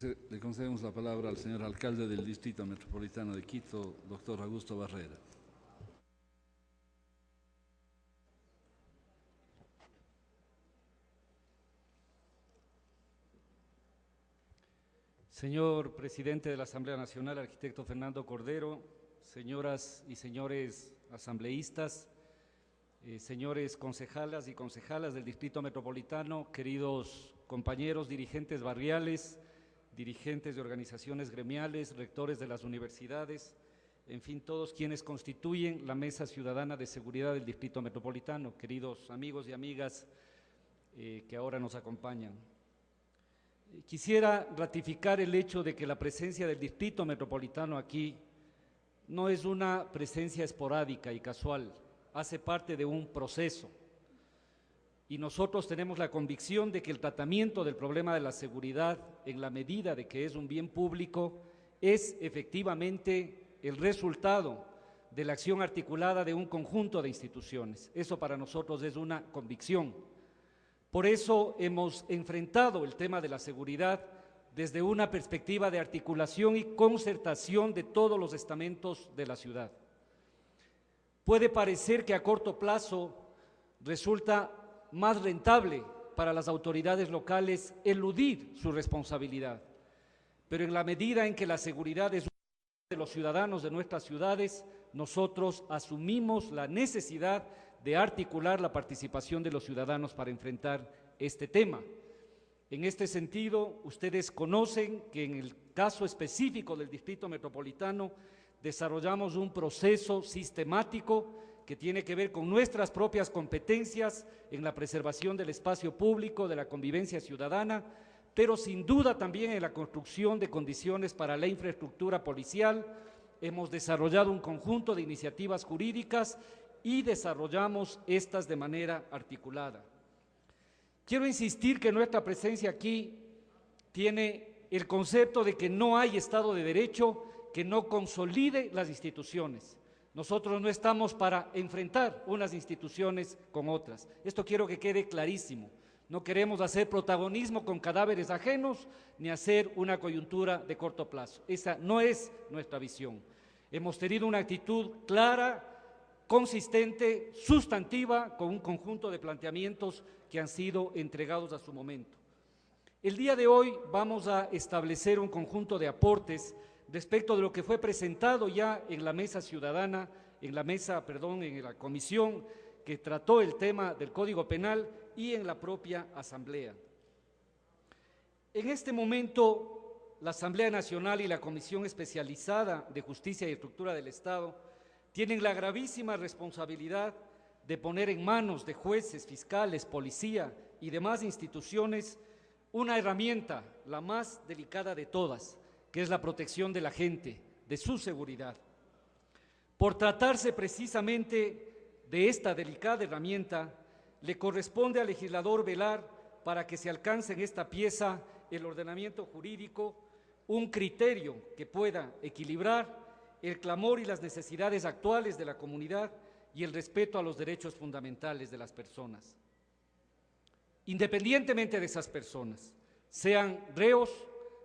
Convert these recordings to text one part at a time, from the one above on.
Le concedemos la palabra al señor alcalde del Distrito Metropolitano de Quito, doctor Augusto Barrera. Señor presidente de la Asamblea Nacional, arquitecto Fernando Cordero, señoras y señores asambleístas, señores concejalas y concejalas del Distrito Metropolitano, queridos compañeros dirigentes barriales, dirigentes de organizaciones gremiales, rectores de las universidades, en fin, todos quienes constituyen la Mesa Ciudadana de Seguridad del Distrito Metropolitano, queridos amigos y amigas que ahora nos acompañan. Quisiera ratificar el hecho de que la presencia del Distrito Metropolitano aquí no es una presencia esporádica y casual, hace parte de un proceso. Y nosotros tenemos la convicción de que el tratamiento del problema de la seguridad, en la medida de que es un bien público, es efectivamente el resultado de la acción articulada de un conjunto de instituciones. Eso para nosotros es una convicción. Por eso hemos enfrentado el tema de la seguridad desde una perspectiva de articulación y concertación de todos los estamentos de la ciudad. Puede parecer que a corto plazo resulta más rentable para las autoridades locales eludir su responsabilidad, pero en la medida en que la seguridad es de los ciudadanos de nuestras ciudades, nosotros asumimos la necesidad de articular la participación de los ciudadanos para enfrentar este tema. En este sentido, ustedes conocen que en el caso específico del Distrito Metropolitano desarrollamos un proceso sistemático que tiene que ver con nuestras propias competencias en la preservación del espacio público, de la convivencia ciudadana, pero sin duda también en la construcción de condiciones para la infraestructura policial. Hemos desarrollado un conjunto de iniciativas jurídicas y desarrollamos estas de manera articulada. Quiero insistir que nuestra presencia aquí tiene el concepto de que no hay Estado de Derecho que no consolide las instituciones. Nosotros no estamos para enfrentar unas instituciones con otras. Esto quiero que quede clarísimo. No queremos hacer protagonismo con cadáveres ajenos ni hacer una coyuntura de corto plazo. Esa no es nuestra visión. Hemos tenido una actitud clara, consistente, sustantiva, con un conjunto de planteamientos que han sido entregados a su momento. El día de hoy vamos a establecer un conjunto de aportes respecto de lo que fue presentado ya en la mesa ciudadana, en la comisión que trató el tema del Código Penal y en la propia Asamblea. En este momento, la Asamblea Nacional y la Comisión Especializada de Justicia y Estructura del Estado tienen la gravísima responsabilidad de poner en manos de jueces, fiscales, policía y demás instituciones una herramienta, la más delicada de todas, que es la protección de la gente, de su seguridad. Por tratarse precisamente de esta delicada herramienta, le corresponde al legislador velar para que se alcance en esta pieza el ordenamiento jurídico, un criterio que pueda equilibrar el clamor y las necesidades actuales de la comunidad y el respeto a los derechos fundamentales de las personas. Independientemente de esas personas, sean reos,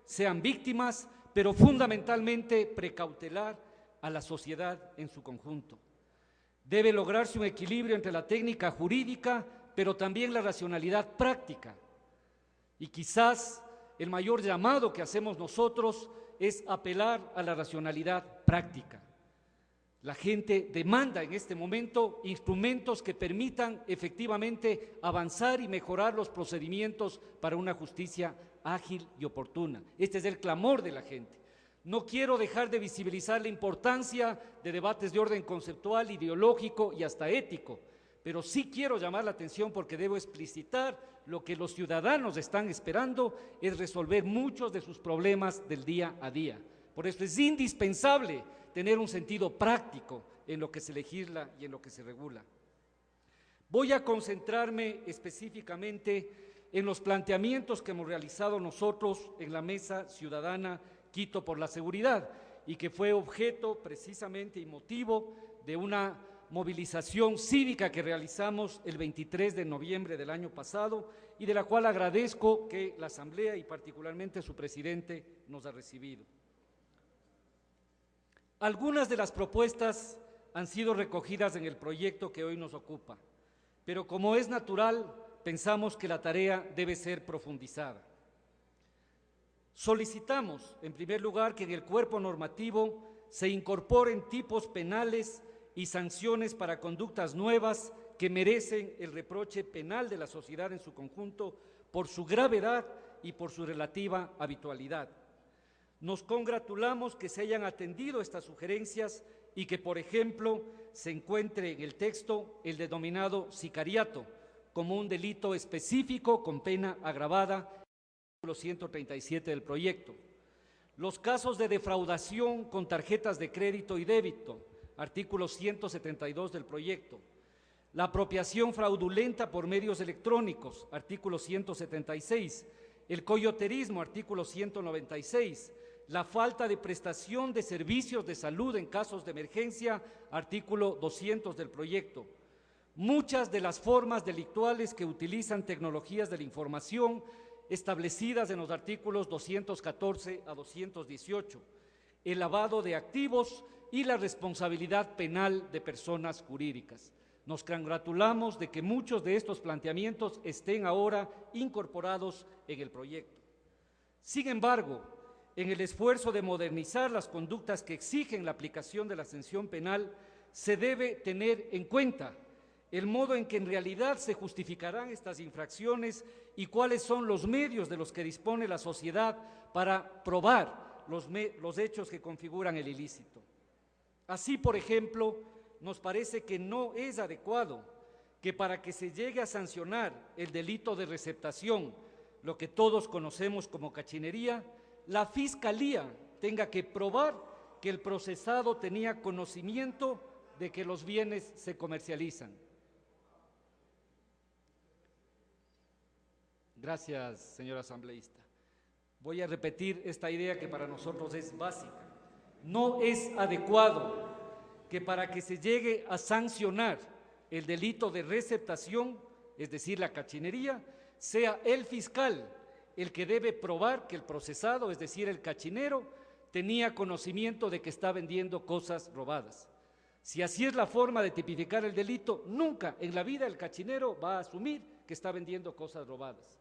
sean víctimas, pero fundamentalmente precautelar a la sociedad en su conjunto. Debe lograrse un equilibrio entre la técnica jurídica, pero también la racionalidad práctica. Y quizás el mayor llamado que hacemos nosotros es apelar a la racionalidad práctica. La gente demanda en este momento instrumentos que permitan efectivamente avanzar y mejorar los procedimientos para una justicia ágil y oportuna. Este es el clamor de la gente. No quiero dejar de visibilizar la importancia de debates de orden conceptual, ideológico y hasta ético, pero sí quiero llamar la atención porque debo explicitar lo que los ciudadanos están esperando es resolver muchos de sus problemas del día a día. Por eso es indispensable tener un sentido práctico en lo que se legisla y en lo que se regula. Voy a concentrarme específicamente en los planteamientos que hemos realizado nosotros en la Mesa Ciudadana Quito por la Seguridad y que fue objeto precisamente y motivo de una movilización cívica que realizamos el 23 de noviembre del año pasado y de la cual agradezco que la Asamblea y particularmente su presidente nos ha recibido. Algunas de las propuestas han sido recogidas en el proyecto que hoy nos ocupa, pero como es natural, pensamos que la tarea debe ser profundizada. Solicitamos, en primer lugar, que en el cuerpo normativo se incorporen tipos penales y sanciones para conductas nuevas que merecen el reproche penal de la sociedad en su conjunto por su gravedad y por su relativa habitualidad. Nos congratulamos que se hayan atendido estas sugerencias y que, por ejemplo, se encuentre en el texto el denominado sicariato como un delito específico con pena agravada, artículo 137 del proyecto. Los casos de defraudación con tarjetas de crédito y débito, artículo 172 del proyecto. La apropiación fraudulenta por medios electrónicos, artículo 176. El coyoterismo, artículo 196. La falta de prestación de servicios de salud en casos de emergencia, artículo 200 del proyecto. Muchas de las formas delictuales que utilizan tecnologías de la información establecidas en los artículos 214 a 218. El lavado de activos y la responsabilidad penal de personas jurídicas. Nos congratulamos de que muchos de estos planteamientos estén ahora incorporados en el proyecto. Sin embargo, en el esfuerzo de modernizar las conductas que exigen la aplicación de la sanción penal, se debe tener en cuenta el modo en que en realidad se justificarán estas infracciones y cuáles son los medios de los que dispone la sociedad para probar los hechos que configuran el ilícito. Así, por ejemplo, nos parece que no es adecuado que para que se llegue a sancionar el delito de receptación, lo que todos conocemos como cachinería, la Fiscalía tenga que probar que el procesado tenía conocimiento de que los bienes se comercializan. Gracias, señor asambleísta. Voy a repetir esta idea que para nosotros es básica. No es adecuado que para que se llegue a sancionar el delito de receptación, es decir, la cachinería, sea el fiscal el que debe probar que el procesado, es decir, el cachinero, tenía conocimiento de que está vendiendo cosas robadas. Si así es la forma de tipificar el delito, nunca en la vida el cachinero va a asumir que está vendiendo cosas robadas.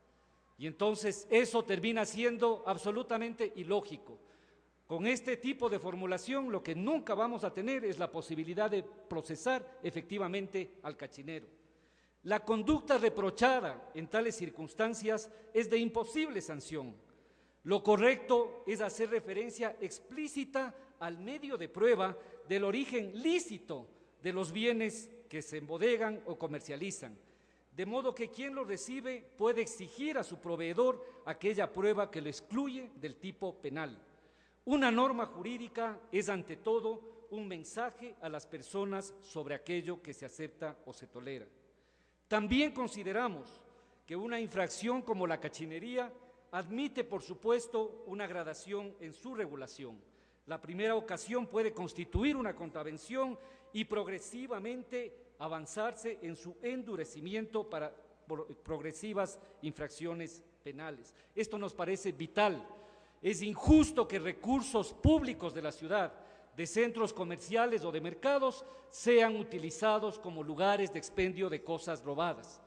Y entonces eso termina siendo absolutamente ilógico. Con este tipo de formulación lo que nunca vamos a tener es la posibilidad de procesar efectivamente al cachinero. La conducta reprochada en tales circunstancias es de imposible sanción. Lo correcto es hacer referencia explícita al medio de prueba del origen lícito de los bienes que se embodegan o comercializan, de modo que quien lo recibe puede exigir a su proveedor aquella prueba que lo excluye del tipo penal. Una norma jurídica es ante todo un mensaje a las personas sobre aquello que se acepta o se tolera. También consideramos que una infracción como la cachinería admite, por supuesto, una gradación en su regulación. La primera ocasión puede constituir una contravención y progresivamente avanzarse en su endurecimiento para progresivas infracciones penales. Esto nos parece vital. Es injusto que recursos públicos de la ciudad, de centros comerciales o de mercados, sean utilizados como lugares de expendio de cosas robadas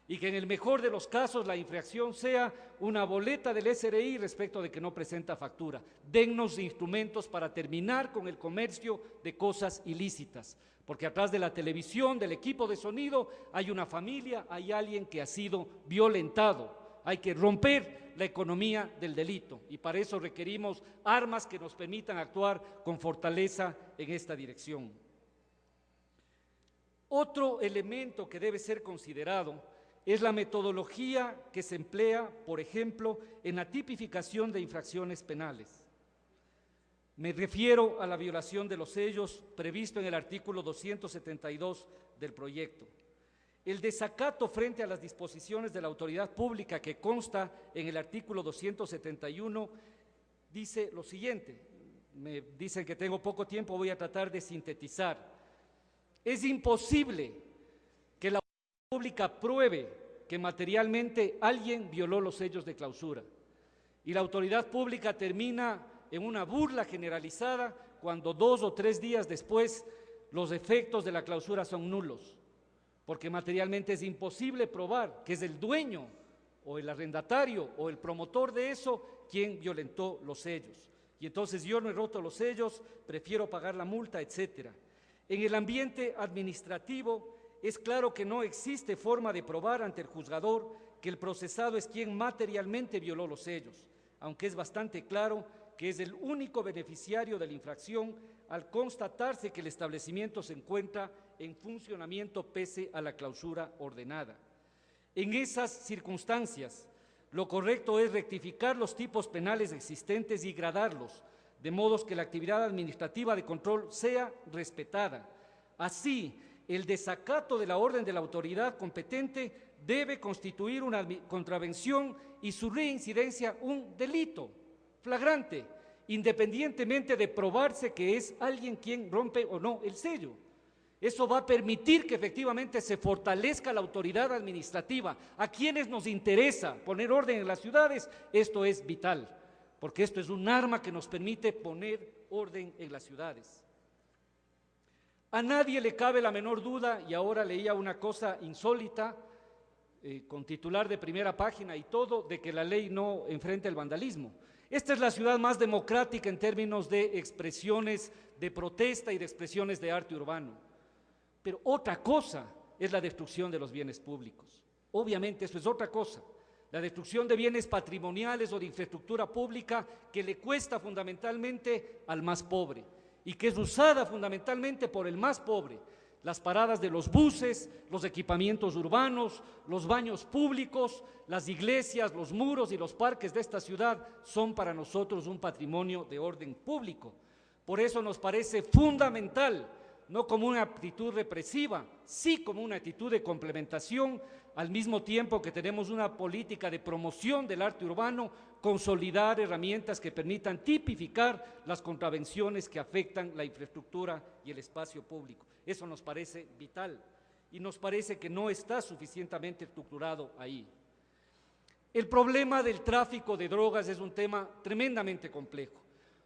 y que en el mejor de los casos la infracción sea una boleta del SRI respecto de que no presenta factura. Dennos instrumentos para terminar con el comercio de cosas ilícitas, porque atrás de la televisión, del equipo de sonido, hay una familia, hay alguien que ha sido violentado. Hay que romper la economía del delito y para eso requerimos armas que nos permitan actuar con fortaleza en esta dirección. Otro elemento que debe ser considerado es la metodología que se emplea, por ejemplo, en la tipificación de infracciones penales. Me refiero a la violación de los sellos previsto en el artículo 272 del proyecto. El desacato frente a las disposiciones de la autoridad pública que consta en el artículo 271 dice lo siguiente. Me dicen que tengo poco tiempo, voy a tratar de sintetizar. Es imposible que la autoridad pública pruebe que materialmente alguien violó los sellos de clausura. Y la autoridad pública termina en una burla generalizada cuando 2 o 3 días después los efectos de la clausura son nulos, porque materialmente es imposible probar que es el dueño o el arrendatario o el promotor de eso quien violentó los sellos. Y entonces yo no he roto los sellos, prefiero pagar la multa, etcétera. En el ambiente administrativo es claro que no existe forma de probar ante el juzgador que el procesado es quien materialmente violó los sellos, aunque es bastante claro que es el único beneficiario de la infracción al constatarse que el establecimiento se encuentra en funcionamiento pese a la clausura ordenada. En esas circunstancias, lo correcto es rectificar los tipos penales existentes y gradarlos, de modo que la actividad administrativa de control sea respetada. Así, el desacato de la orden de la autoridad competente debe constituir una contravención y su reincidencia un delito flagrante, independientemente de probarse que es alguien quien rompe o no el sello. Eso va a permitir que efectivamente se fortalezca la autoridad administrativa. A quienes nos interesa poner orden en las ciudades, esto es vital, porque esto es un arma que nos permite poner orden en las ciudades. A nadie le cabe la menor duda, y ahora leía una cosa insólita, con titular de primera página y todo, de que la ley no enfrenta el vandalismo. Esta es la ciudad más democrática en términos de expresiones de protesta y de expresiones de arte urbano. Pero otra cosa es la destrucción de los bienes públicos. Obviamente eso es otra cosa. La destrucción de bienes patrimoniales o de infraestructura pública que le cuesta fundamentalmente al más pobre y que es usada fundamentalmente por el más pobre. Las paradas de los buses, los equipamientos urbanos, los baños públicos, las iglesias, los muros y los parques de esta ciudad son para nosotros un patrimonio de orden público. Por eso nos parece fundamental, no como una actitud represiva, sí como una actitud de complementación, al mismo tiempo que tenemos una política de promoción del arte urbano, consolidar herramientas que permitan tipificar las contravenciones que afectan la infraestructura y el espacio público. Eso nos parece vital y nos parece que no está suficientemente estructurado ahí. El problema del tráfico de drogas es un tema tremendamente complejo.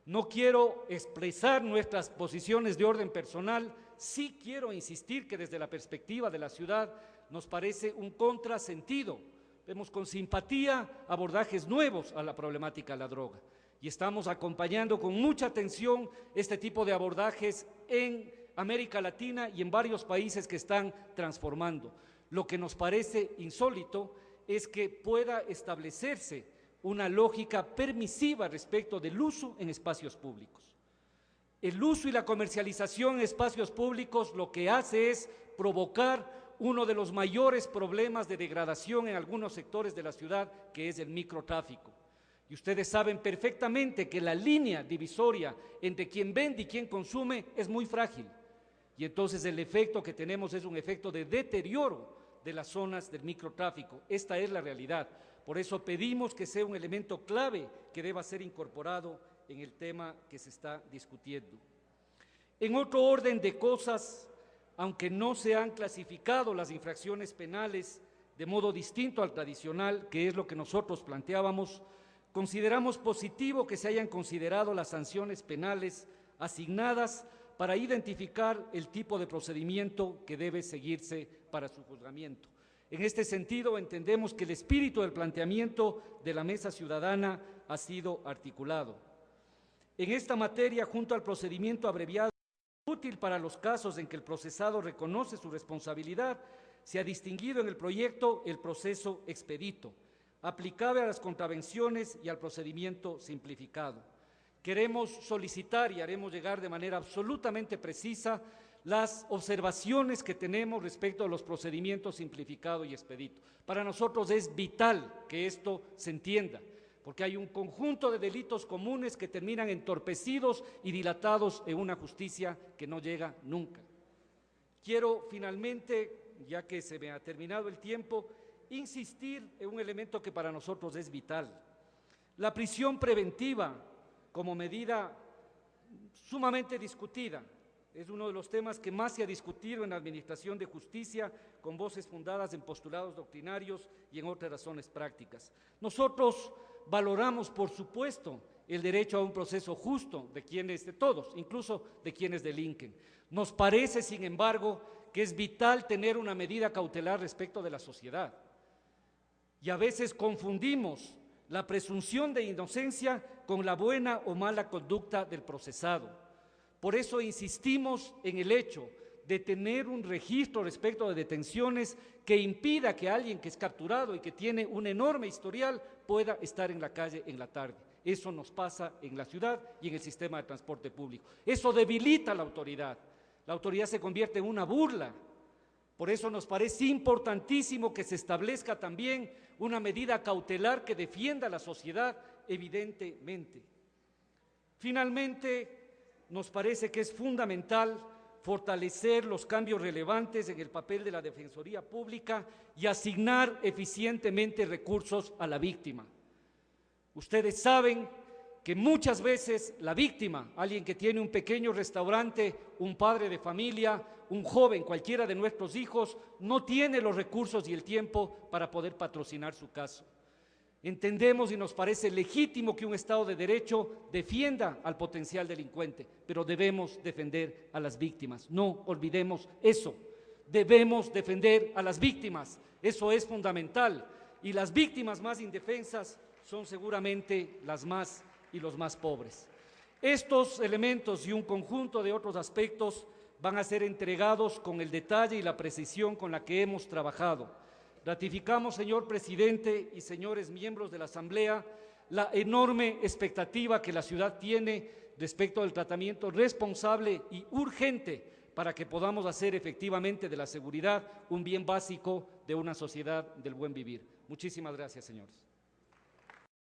No quiero expresar nuestras posiciones de orden personal, sí quiero insistir que desde la perspectiva de la ciudad nos parece un contrasentido. Vemos con simpatía abordajes nuevos a la problemática de la droga y estamos acompañando con mucha atención este tipo de abordajes en América Latina y en varios países que están transformando. Lo que nos parece insólito es que pueda establecerse una lógica permisiva respecto del uso en espacios públicos. El uso y la comercialización en espacios públicos lo que hace es provocar uno de los mayores problemas de degradación en algunos sectores de la ciudad, que es el microtráfico. Y ustedes saben perfectamente que la línea divisoria entre quien vende y quien consume es muy frágil. Y entonces el efecto que tenemos es un efecto de deterioro de las zonas del microtráfico. Esta es la realidad. Por eso pedimos que sea un elemento clave que deba ser incorporado en el tema que se está discutiendo. En otro orden de cosas, aunque no se han clasificado las infracciones penales de modo distinto al tradicional, que es lo que nosotros planteábamos, consideramos positivo que se hayan considerado las sanciones penales asignadas para identificar el tipo de procedimiento que debe seguirse para su juzgamiento. En este sentido, entendemos que el espíritu del planteamiento de la Mesa Ciudadana ha sido articulado. En esta materia, junto al procedimiento abreviado, útil para los casos en que el procesado reconoce su responsabilidad, se ha distinguido en el proyecto el proceso expedito, aplicable a las contravenciones y al procedimiento simplificado. Queremos solicitar y haremos llegar de manera absolutamente precisa las observaciones que tenemos respecto a los procedimientos simplificado y expedito. Para nosotros es vital que esto se entienda, porque hay un conjunto de delitos comunes que terminan entorpecidos y dilatados en una justicia que no llega nunca. Quiero finalmente, ya que se me ha terminado el tiempo, insistir en un elemento que para nosotros es vital. La prisión preventiva como medida sumamente discutida, Es uno de los temas que más se ha discutido en la Administración de Justicia, con voces fundadas en postulados doctrinarios y en otras razones prácticas. Nosotros valoramos, por supuesto, el derecho a un proceso justo de todos, incluso de quienes delinquen. Nos parece, sin embargo, que es vital tener una medida cautelar respecto de la sociedad. Y a veces confundimos la presunción de inocencia con la buena o mala conducta del procesado. Por eso insistimos en el hecho de tener un registro respecto de detenciones que impida que alguien que es capturado y que tiene un enorme historial pueda estar en la calle en la tarde. Eso nos pasa en la ciudad y en el sistema de transporte público. Eso debilita a la autoridad. La autoridad se convierte en una burla. Por eso nos parece importantísimo que se establezca también una medida cautelar que defienda a la sociedad, evidentemente. Finalmente, nos parece que es fundamental fortalecer los cambios relevantes en el papel de la Defensoría Pública y asignar eficientemente recursos a la víctima. Ustedes saben que muchas veces la víctima, alguien que tiene un pequeño restaurante, un padre de familia, un joven, cualquiera de nuestros hijos, no tiene los recursos y el tiempo para poder patrocinar su caso. Entendemos y nos parece legítimo que un Estado de Derecho defienda al potencial delincuente, pero debemos defender a las víctimas. No olvidemos eso. Debemos defender a las víctimas. Eso es fundamental. Y las víctimas más indefensas son seguramente las más y los más pobres. Estos elementos y un conjunto de otros aspectos van a ser entregados con el detalle y la precisión con la que hemos trabajado. Ratificamos, señor presidente y señores miembros de la Asamblea, la enorme expectativa que la ciudad tiene respecto al tratamiento responsable y urgente para que podamos hacer efectivamente de la seguridad un bien básico de una sociedad del buen vivir. Muchísimas gracias, señores.